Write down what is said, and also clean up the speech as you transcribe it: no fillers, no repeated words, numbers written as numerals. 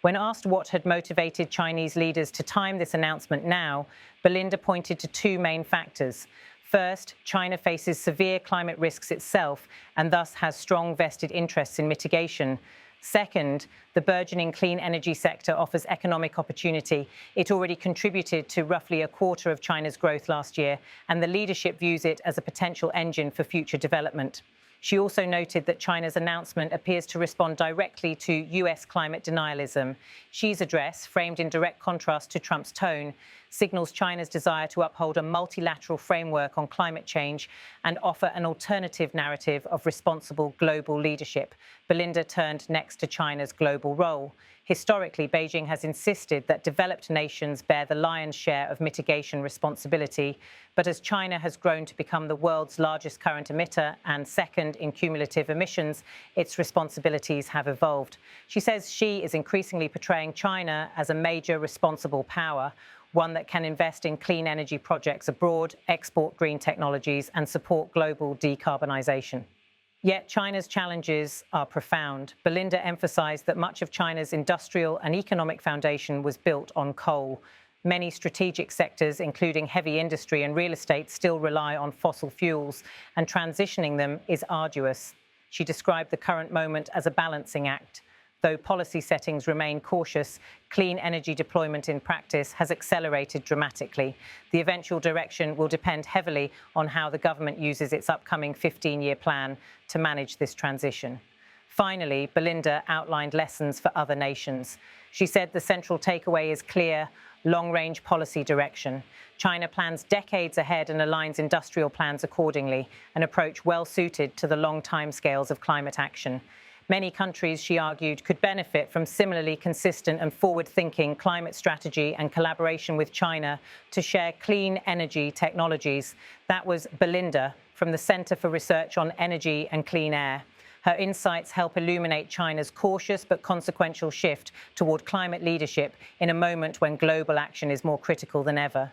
When asked what had motivated Chinese leaders to time this announcement now, Belinda pointed to two main factors. First, China faces severe climate risks itself and thus has strong vested interests in mitigation. Second, the burgeoning clean energy sector offers economic opportunity. It already contributed to roughly a quarter of China's growth last year, and the leadership views it as a potential engine for future development. She also noted that China's announcement appears to respond directly to US climate denialism. Xi's address, framed in direct contrast to Trump's tone, signals China's desire to uphold a multilateral framework on climate change and offer an alternative narrative of responsible global leadership. Belinda turned next to China's global role. Historically, Beijing has insisted that developed nations bear the lion's share of mitigation responsibility, but as China has grown to become the world's largest current emitter and second in cumulative emissions, its responsibilities have evolved. She says Xi is increasingly portraying China as a major responsible power, one that can invest in clean energy projects abroad, export green technologies, and support global decarbonisation. Yet China's challenges are profound. Belinda emphasised that much of China's industrial and economic foundation was built on coal. Many strategic sectors, including heavy industry and real estate, still rely on fossil fuels, and transitioning them is arduous. She described the current moment as a balancing act. Though policy settings remain cautious, clean energy deployment in practice has accelerated dramatically. The eventual direction will depend heavily on how the government uses its upcoming 15-year plan to manage this transition. Finally, Belinda outlined lessons for other nations. She said the central takeaway is clear: long-range policy direction. China plans decades ahead and aligns industrial plans accordingly, an approach well-suited to the long timescales of climate action. Many countries, she argued, could benefit from similarly consistent and forward-thinking climate strategy and collaboration with China to share clean energy technologies. That was Belinda from the Center for Research on Energy and Clean Air. Her insights help illuminate China's cautious but consequential shift toward climate leadership in a moment when global action is more critical than ever.